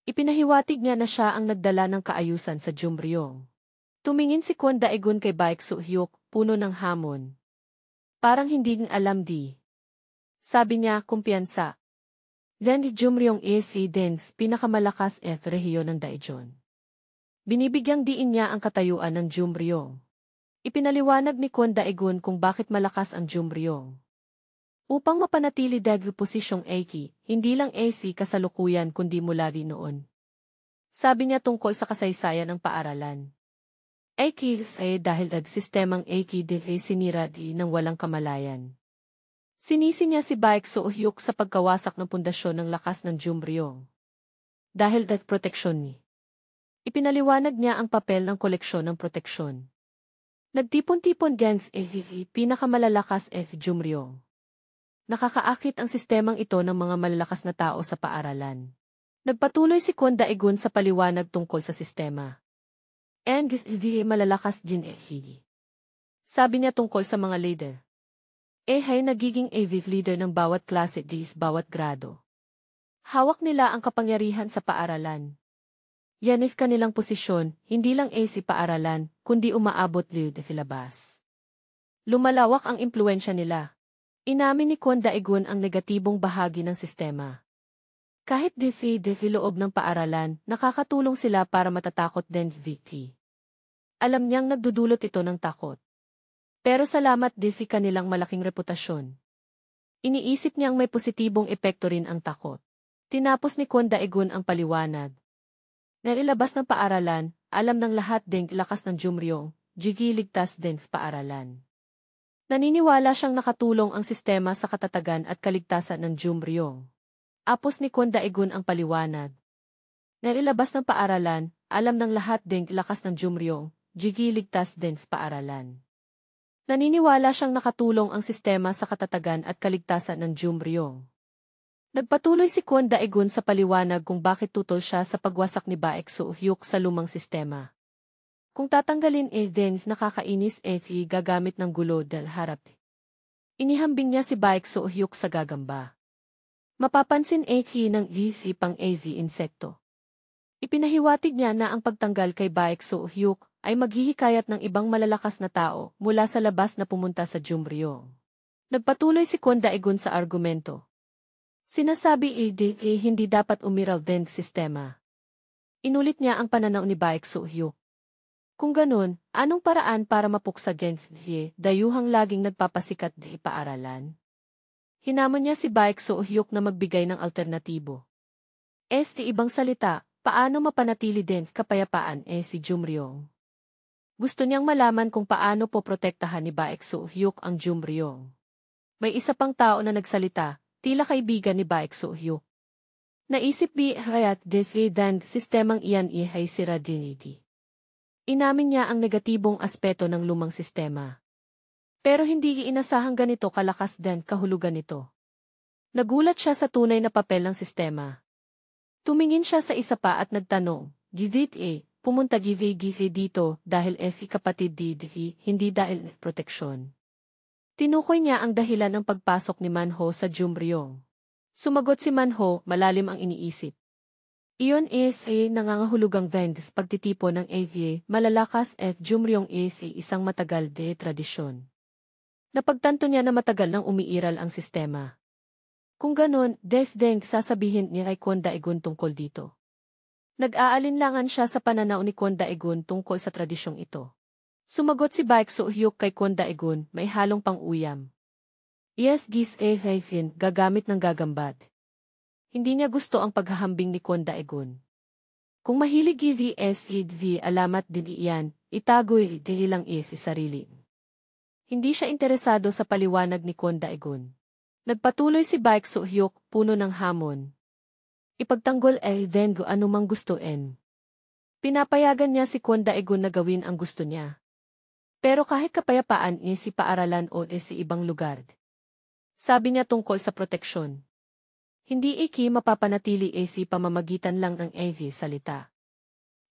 Ipinahiwatig niya na siya ang nagdala ng kaayusan sa Jumryong. Tumingin si Kwon Dae-gun kay Baek Soo-hyuk, puno ng hamon. Parang hindi niya alam di. Sabi niya, kumpiyansa. Then Jumryong is Deng's pinakamalakas rehiyon ng Daejeon. Binibigyang diin niya ang katayuan ng Jumryong. Ipinaliwanag ni Kwon Dae-gun kung bakit malakas ang Jumryong. Upang mapanatili dagli posisyong Eki, hindi lang AC kasalukuyan kundi mula rin noon. Sabi niya tungkol sa kasaysayan ng paaralan. Eki dahil sistemang Eki sinira ng walang kamalayan. Sinisi niya si Baek Soo-hyuk sa pagkawasak ng pundasyon ng lakas ng Jumryong. Dahil proteksyon ni. Ipinaliwanag niya ang papel ng koleksyon ng proteksyon. Nagtipon-tipon gangs pinakamalalakas Jumryong. Nakakaakit ang sistemang ito ng mga malalakas na tao sa paaralan. Nagpatuloy si Kwon Dae-gun sa paliwanag tungkol sa sistema. And malalakas din Sabi niya tungkol sa mga leader. Hay nagiging AV leader ng bawat klase bawat grado. Hawak nila ang kapangyarihan sa paaralan. Yan kanilang posisyon, hindi lang AC paaralan, kundi umaabot liud filabas. Lumalawak ang impluensya nila. Inamin ni Kwon Dae-gun ang negatibong bahagi ng sistema. Kahit loob ng paaralan, nakakatulong sila para matatakot din VT. Alam niyang nagdudulot ito ng takot. Pero salamat kanilang malaking reputasyon. Iniisip niyang may positibong epekto rin ang takot. Tinapos ni Kwon Dae-gun ang paliwanag. Nailabas ng paaralan, alam ng lahat ding lakas ng Jumryong, ligtas din paaralan. Naniniwala siyang nakatulong ang sistema sa katatagan at kaligtasan ng Jumryong. Apos ni Kwon Dae-gun ang paliwanag. Nailabas ng paaralan, alam ng lahat ding lakas ng Jumryong, ligtas din paaralan. Naniniwala siyang nakatulong ang sistema sa katatagan at kaligtasan ng Jumryong. Nagpatuloy si Kwon Dae-gun sa paliwanag kung bakit tutol siya sa pagwasak ni Baek Soo-hyuk sa lumang sistema. Kung tatanggalin Dens nakakainis gagamit ng gulo dahil harap. Inihambing niya si Baek Soo-hyuk sa gagamba. Mapapansin ng pang AV insekto. Ipinahiwatig niya na ang pagtanggal kay Baek Soo-hyuk ay maghihikayat ng ibang malalakas na tao mula sa labas na pumunta sa Jumryong. Nagpatuloy si Kwon Daegun sa argumento. Sinasabi hindi dapat umiraw din sistema. Inulit niya ang pananaw ni Baek Soo-hyuk. Kung ganun, anong paraan para mapuksa Genthye, dayuhang laging nagpapasikat di paaralan? Hinamon niya si Baek Soo-hyuk na magbigay ng alternatibo. Ibang salita, paano mapanatili din kapayapaan si Jumryong? Gusto niyang malaman kung paano poprotektahan ni Baek Soo-hyuk ang Jumryong. May isa pang tao na nagsalita, tila kaibigan ni Baek Soo-hyuk. Naisip hayat dan sistemang iyan ihay sira diniti. Inamin niya ang negatibong aspeto ng lumang sistema. Pero hindi inasahang ganito kalakas din kahulugan nito. Nagulat siya sa tunay na papel ng sistema. Tumingin siya sa isa pa at nagtanong, pumunta give dito dahil kapatid hindi dahil proteksyon. Tinukoy niya ang dahilan ng pagpasok ni Manho sa Jumryong. Sumagot si Manho, malalim ang iniisip. Iyon nangangahulugang vendes pagtitipo ng malalakas Jumryong isang matagal de tradisyon. Napagtanto niya na matagal nang umiiral ang sistema. Kung ganon, sasabihin ni Kwon Daegun tungkol dito. Nag-aalinlangan siya sa pananaw ni Kwon Daegun tungkol sa tradisyong ito. Sumagot si Baek Soo-hyuk kay Kwon Daegun, may halong pang-uyam. Gagamit ng gagambat. Hindi niya gusto ang paghahambing ni Kwon Daegun. Kung mahilig alamat din iyan, itagoy lang sarili. Hindi siya interesado sa paliwanag ni Kwon Daegun. Nagpatuloy si Baek Soo-hyuk, puno ng hamon. Ipagtanggol dengo anumang gustuin. Pinapayagan niya si Kwon Daegun na gawin ang gusto niya. Pero kahit kapayapaan si paaralan o si ibang lugar. Sabi niya tungkol sa proteksyon. Hindi mapapanatili si pamamagitan lang ng salita.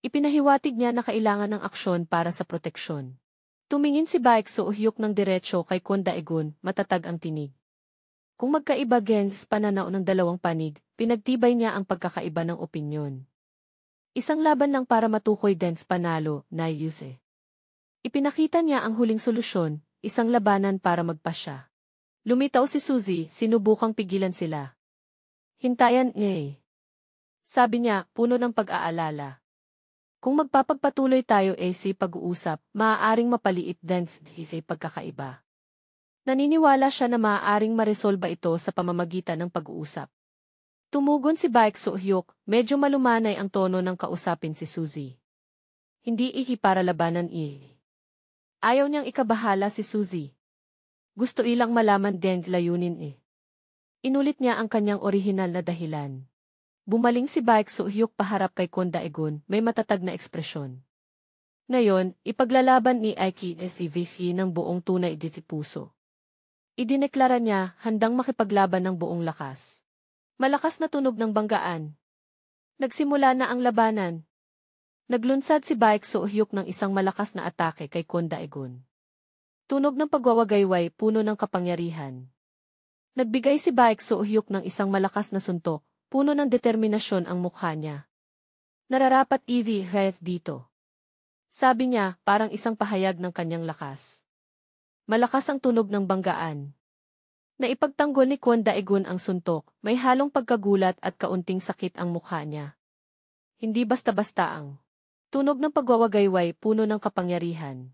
Ipinahiwatig niya na kailangan ng aksyon para sa proteksyon. Tumingin si Baek Soo-hyuk ng diretsyo kay Kwon Daegun, matatag ang tinig. Kung magkaiba sa pananaw ng dalawang panig, pinagtibay niya ang pagkakaiba ng opinyon. Isang laban lang para matukoy sa panalo, na yuse. Ipinakita niya ang huling solusyon, isang labanan para magpasya. Lumitaw si Suzy, sinubukang pigilan sila. Hintayan Sabi niya, puno ng pag-aalala. Kung magpapagpatuloy tayo sa pag-uusap, maaaring mapaliit din sa pagkakaiba. Naniniwala siya na maaaring maresolba ito sa pamamagitan ng pag-uusap. Tumugon si Baek Soo-hyuk, medyo malumanay ang tono ng kausapin si Suzy. Hindi para labanan Ayaw niyang ikabahala si Suzy. Gusto ilang malaman din layunin Inulit niya ang kanyang orihinal na dahilan. Bumaling si Baek Soo-hyuk paharap kay Kwon Daegun, may matatag na ekspresyon. Ngayon, ipaglalaban ni Aiki ng buong tunay puso. Idineklara niya, handang makipaglaban ng buong lakas. Malakas na tunog ng banggaan. Nagsimula na ang labanan. Naglunsad si Baek Soo-hyuk ng isang malakas na atake kay Kwon Daegun. Tunog ng pagwawagayway, puno ng kapangyarihan. Nagbigay si Baek Soo-hyuk ng isang malakas na suntok, puno ng determinasyon ang mukha niya. Nararapat dito. Sabi niya, parang isang pahayag ng kanyang lakas. Malakas ang tunog ng banggaan. Naipagtanggol ni Kwon Daegun ang suntok, may halong pagkagulat at kaunting sakit ang mukha niya. Hindi basta-basta ang tunog ng pagwawagayway, puno ng kapangyarihan.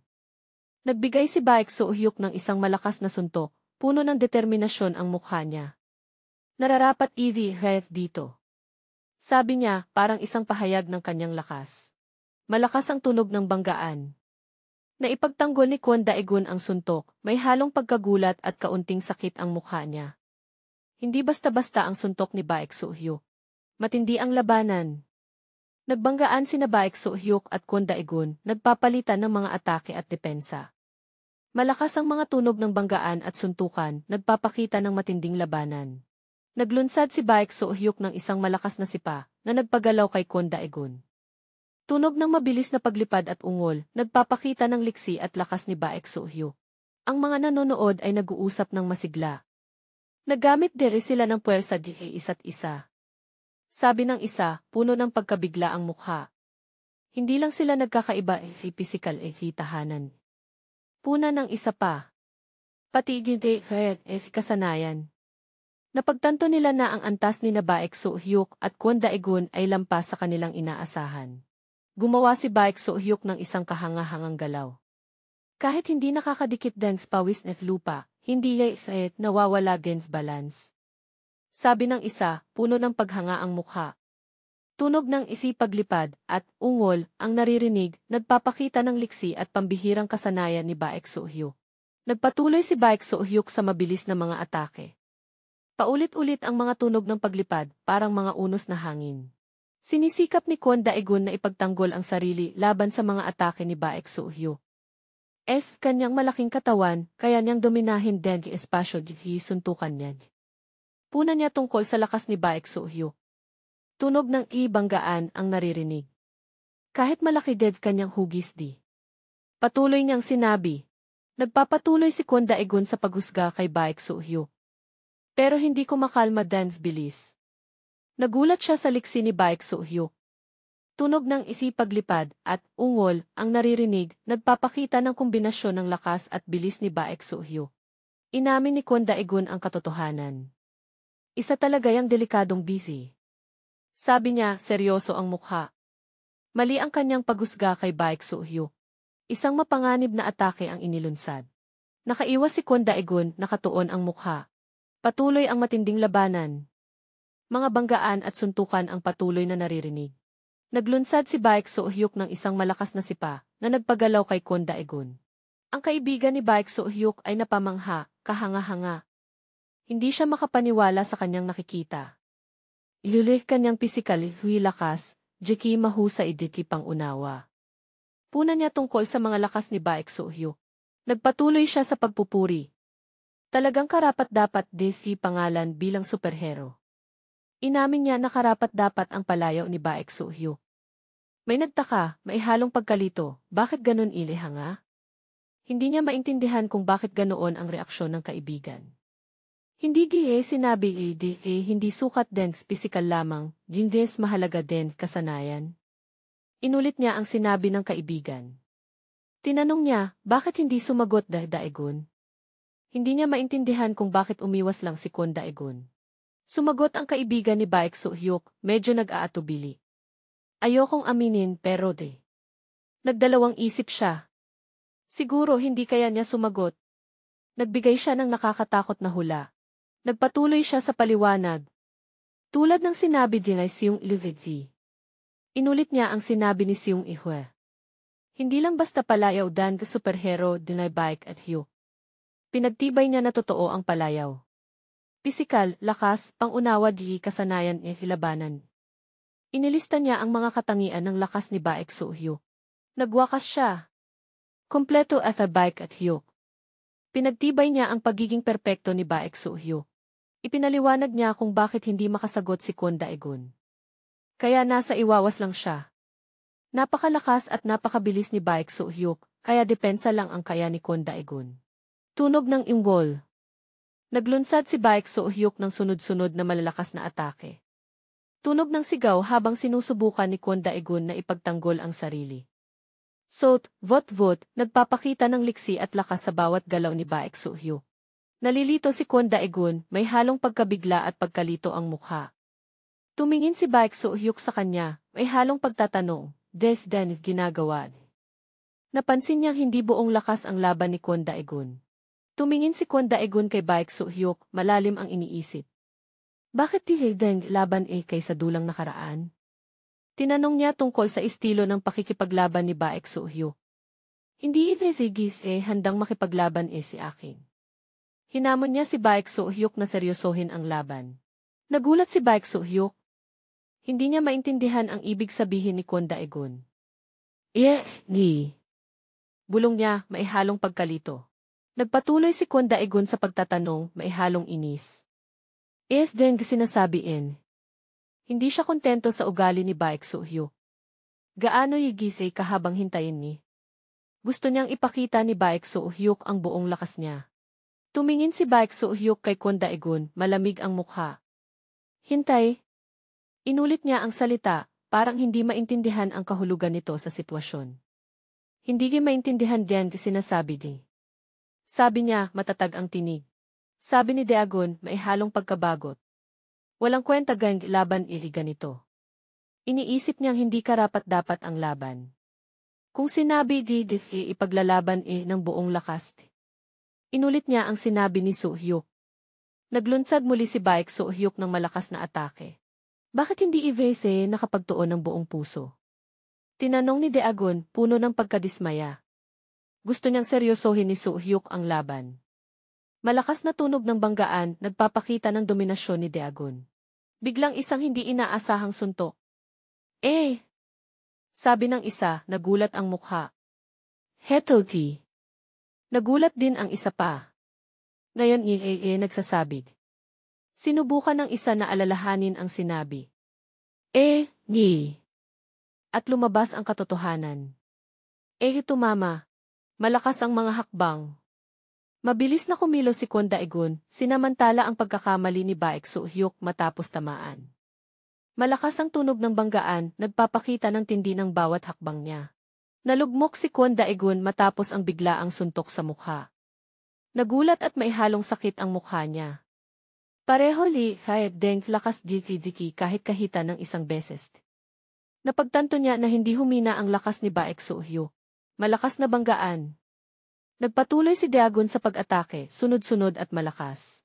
Nagbigay si Baek Soo-hyuk ng isang malakas na suntok, puno ng determinasyon ang mukha niya. Nararapat dito. Sabi niya, parang isang pahayag ng kanyang lakas. Malakas ang tunog ng banggaan. Naipagtanggol ni Kwon Daegun ang suntok, may halong pagkagulat at kaunting sakit ang mukha niya. Hindi basta-basta ang suntok ni Baek Soo-hyuk. Matindi ang labanan. Nagbanggaan sina Baek Soo-hyuk at Kwon Daegun, nagpapalitan ng mga atake at depensa. Malakas ang mga tunog ng banggaan at suntukan, nagpapakita ng matinding labanan. Naglunsad si Baek Soo-hyuk ng isang malakas na sipa, na nagpagalaw kay Kwon Daegun. Tunog ng mabilis na paglipad at ungol, nagpapakita ng liksi at lakas ni Baek Soo-hyuk. Ang mga nanonood ay nag-uusap ng masigla. Naggamit diri sila ng puwersa isa't isa. Sabi ng isa, puno ng pagkabigla ang mukha. Hindi lang sila nagkakaiba pisikal tahanan. Puna ng isa pa. pati gindi, kasanayan. Napagtanto nila na ang antas ni Baek So-hyuk at Kwon Daegun ay lampas sa kanilang inaasahan. Gumawa si Baek So-hyuk ng isang kahanga-hangang galaw. Kahit hindi nakakadikit din sa pawis at lupa, hindi nawawala gens balance. Sabi ng isa, puno ng paghanga ang mukha. Tunog ng isipaglipad at ungol ang naririnig, nagpapakita ng liksi at pambihirang kasanayan ni Baek So-hyuk. Nagpatuloy si Baek So-hyuk sa mabilis na mga atake. Paulit-ulit ang mga tunog ng paglipad, parang mga unos na hangin. Sinisikap ni Kwon Daegun na ipagtanggol ang sarili laban sa mga atake ni Baek So-hyuk. Kanyang malaking katawan, kaya niyang dominahin din ang espasyo di suntukan niya. Puna niya tungkol sa lakas ni Baek So-hyuk. Tunog ng ibanggaan ang naririnig. Kahit malaki din kanyang hugis di. Patuloy niyang sinabi. Nagpapatuloy si Kwon Daegun sa paghusga kay Baek So-hyuk. Pero hindi ko makalma dance bilis. Nagulat siya sa liksi ni Baek So-hyuk. Tunog ng isipaglipad at ungol ang naririnig, nagpapakita ng kombinasyon ng lakas at bilis ni Baek So-hyuk. Inamin ni Kwon Daegun ang katotohanan. Isa talaga yang delikadong busy. Sabi niya, seryoso ang mukha. Mali ang kanyang paghusga kay Baek So-hyuk. Isang mapanganib na atake ang inilunsad. Nakaiwas si Kwon Daegun, nakatuon ang mukha. Patuloy ang matinding labanan. Mga banggaan at suntukan ang patuloy na naririnig. Naglunsad si Baek So-hyuk ng isang malakas na sipa na nagpagalaw kay Kwon Daegun. Ang kaibigan ni Baek So-hyuk ay napamangha, kahanga-hanga. Hindi siya makapaniwala sa kanyang nakikita. Ilulih kanyang pisikal, lakas, jiki mahusay diki pang unawa. Puna niya tungkol sa mga lakas ni Baek So-hyuk. Nagpatuloy siya sa pagpupuri. Talagang karapat-dapat si pangalan bilang superhero. Inamin niya na karapat-dapat ang palayaw ni Baek So-hyuk. May nagtaka, may halong pagkalito, bakit ganun ilihanga? Hindi niya maintindihan kung bakit ganoon ang reaksyon ng kaibigan. Hindi sinabi hindi sukat din pisikal lamang, dindes mahalaga din kasanayan. Inulit niya ang sinabi ng kaibigan. Tinanong niya, bakit hindi sumagot Daegun? Hindi niya maintindihan kung bakit umiwas lang si Kwon Daegun. Sumagot ang kaibigan ni Baek So-hyuk, medyo nag-aatubili. Ayokong aminin pero Nagdalawang isip siya. Siguro hindi kaya niya sumagot. Nagbigay siya ng nakakatakot na hula. Nagpatuloy siya sa paliwanag. Tulad ng sinabi din ay Seung Ilvedi. Inulit niya ang sinabi ni Seung Ihwe. Hindi lang basta palayaw dan superhero din ay Baek at Hyuk. Pinagtibay niya na totoo ang palayaw. Pisikal, lakas, pangunawa di kasanayan hilabanan. Inilista niya ang mga katangian ng lakas ni Baek So-hyuk. Nagwakas siya. Kompleto at Baek at Hyuk. Pinagtibay niya ang pagiging perpekto ni Baek So-hyuk. Ipinaliwanag niya kung bakit hindi makasagot si Kwon Daegun. Kaya nasa iwawas lang siya. Napakalakas at napakabilis ni Baek So-hyuk, kaya depensa lang ang kaya ni Kwon Daegun. Tunog ng imbol. Naglunsad si Baek So-hyuk ng sunod-sunod na malalakas na atake. Tunog ng sigaw habang sinusubukan ni Kwon Daegun na ipagtanggol ang sarili. Sot, vot-vot, nagpapakita ng liksi at lakas sa bawat galaw ni Baek So-hyuk. Nalilito si Kwon Daegun, may halong pagkabigla at pagkalito ang mukha. Tumingin si Baek So-hyuk sa kanya, may halong pagtatanong, dan ginagawa. Napansin niyang hindi buong lakas ang laban ni Kwon Daegun. Tumingin si Kwon Daegun kay Baek So-hyuk, malalim ang iniisip. Bakit deng laban kaysa dulang nakaraan? Tinanong niya tungkol sa estilo ng pakikipaglaban ni Baek So-hyuk. Hindi sigis handang makipaglaban si akin. Hinamon niya si Baek So-hyuk na seryosohin ang laban. Nagulat si Baek So-hyuk. Hindi niya maintindihan ang ibig sabihin ni Kwon Daegun. Yes, ni. Bulong niya, may halong pagkalito. Nagpatuloy si Kwon Daegun sa pagtatanong, may halong inis. Then sinasabiin. Hindi siya kontento sa ugali ni Baek So-hyuk. Gaano yigisay kahabang hintayin ni? Gusto niyang ipakita ni Baek So-hyuk ang buong lakas niya. Tumingin si Baek So-hyuk kay Kwon Daegun, malamig ang mukha. Hintay. Inulit niya ang salita, parang hindi maintindihan ang kahulugan nito sa sitwasyon. Hindi niya maintindihan diyan sinasabi din. Sabi niya, matatag ang tinig. Sabi ni Dagon, may halong pagkabagot. Walang kwenta gang laban ganito. Iniisip niyang hindi karapat-dapat ang laban. Kung sinabi ipaglalaban ng buong lakas. Inulit niya ang sinabi ni Su-hyuk. Naglunsad muli si Baek Su-hyuk ng malakas na atake. Bakit hindi i-evase nakapagtuon ng buong puso? Tinanong ni Dagon, puno ng pagkadismaya. Gusto niyang seryosohin ni Su-hyuk ang laban. Malakas na tunog ng banggaan, nagpapakita ng dominasyon ni Dagon. Biglang isang hindi inaasahang suntok. Sabi ng isa, nagulat ang mukha. Hetoti. Nagulat din ang isa pa. Ngayon nagsasabi. Sinubukan ng isa na alalahanin ang sinabi. Ni. At lumabas ang katotohanan. Tumama. Malakas ang mga hakbang. Mabilis na kumilos si Kwon Daegun, sinamantala ang pagkakamali ni Baek Su-hyuk matapos tamaan. Malakas ang tunog ng banggaan, nagpapakita ng tindi ng bawat hakbang niya. Nalugmok si Kwon Daegun matapos ang biglaang suntok sa mukha. Nagulat at may halong sakit ang mukha niya. Pareho kahit deng lakas diki-diki kahit kahita ng isang beses. Napagtanto niya na hindi humina ang lakas ni Baek Su-hyuk. Malakas na banggaan. Nagpatuloy si Dagon sa pag-atake, sunod-sunod at malakas.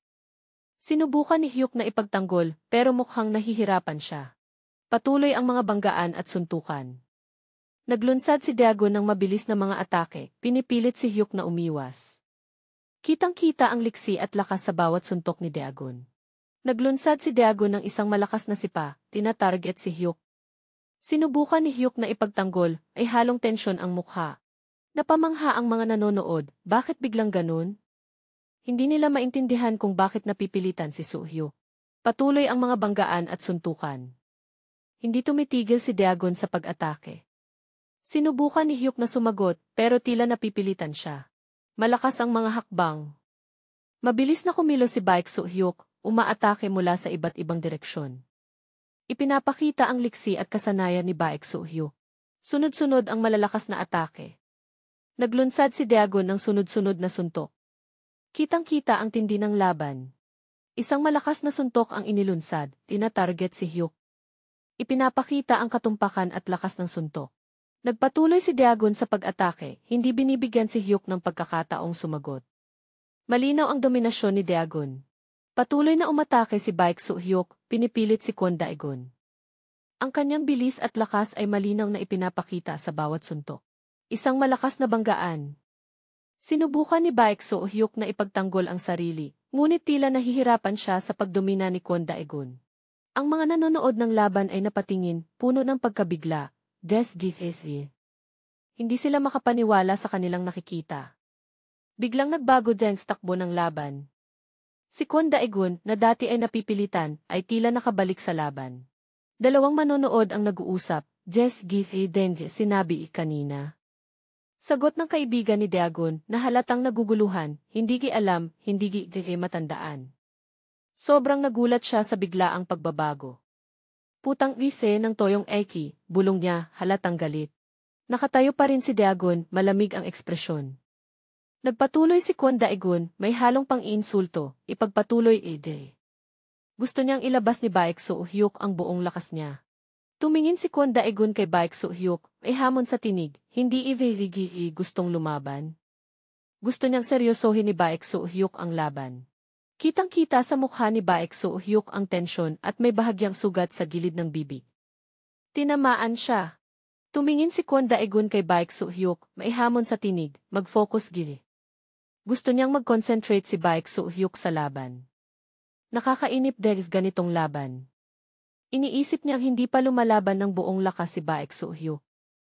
Sinubukan ni Hyuk na ipagtanggol, pero mukhang nahihirapan siya. Patuloy ang mga banggaan at suntukan. Naglunsad si Dagon ng mabilis na mga atake, pinipilit si Hyuk na umiwas. Kitang-kita ang liksi at lakas sa bawat suntok ni Dagon. Naglunsad si Dagon ng isang malakas na sipa, tinatarget si Hyuk. Sinubukan ni Hyuk na ipagtanggol, ay halong tensyon ang mukha. Napamangha ang mga nanonood, bakit biglang ganun? Hindi nila maintindihan kung bakit napipilitan si Su-hyuk. Patuloy ang mga banggaan at suntukan. Hindi tumitigil si Dagon sa pag-atake. Sinubukan ni Hyuk na sumagot, pero tila napipilitan siya. Malakas ang mga hakbang. Mabilis na kumilos si Baek Su-hyuk, umaatake mula sa iba't ibang direksyon. Ipinapakita ang liksi at kasanayan ni Baek Su-hyuk. Sunod-sunod ang malalakas na atake. Naglunsad si Dagon ng sunod-sunod na suntok. Kitang-kita ang tindi ng laban. Isang malakas na suntok ang inilunsad, tinatarget si Hyuk. Ipinapakita ang katumpakan at lakas ng suntok. Nagpatuloy si Dagon sa pag-atake, hindi binibigyan si Hyuk ng pagkakataong sumagot. Malinaw ang dominasyon ni Dagon. Patuloy na umatake si Baek Su-hyuk, pinipilit si Kwon Daegun. Ang kanyang bilis at lakas ay malinaw na ipinapakita sa bawat suntok. Isang malakas na banggaan. Sinubukan ni Baek Su-hyuk na ipagtanggol ang sarili, ngunit tila nahihirapan siya sa pagdomina ni Kwon Daegun. Ang mga nanonood ng laban ay napatingin, puno ng pagkabigla. Hindi sila makapaniwala sa kanilang nakikita. Biglang nagbago din ang takbo ng laban. Si Kwon Daegun, na dati ay napipilitan, ay tila nakabalik sa laban. Dalawang manonood ang nag-uusap, sinabi kanina. Sagot ng kaibigan ni Dagon, na halatang naguguluhan, hindi alam, hindi matandaan. Sobrang nagulat siya sa biglaang pagbabago. Putang ise ng toyong Eki, bulong niya, halatang galit. Nakatayo pa rin si Dagon, malamig ang ekspresyon. Nagpatuloy si Kwon Daegun, may halong pang-iinsulto, ipagpatuloy Gusto niyang ilabas ni Baek Su-hyuk ang buong lakas niya. Tumingin si Kwon Daegun kay Baek Su-hyuk, ay hamon sa tinig, hindi gustong lumaban. Gusto niyang seryosohin ni Baek Su-hyuk ang laban. Kitang-kita sa mukha ni Baek Su-hyuk ang tensyon at may bahagyang sugat sa gilid ng bibig. Tinamaan siya. Tumingin si Kwon Daegun kay Baek Su-hyuk, maihamon sa tinig, mag-focus gili. Gusto niyang mag-concentrate si Baek Su-hyuk sa laban. Nakakainip dahil ganitong laban. Iniisip niyang hindi pa lumalaban ng buong lakas si Baek Su-hyuk.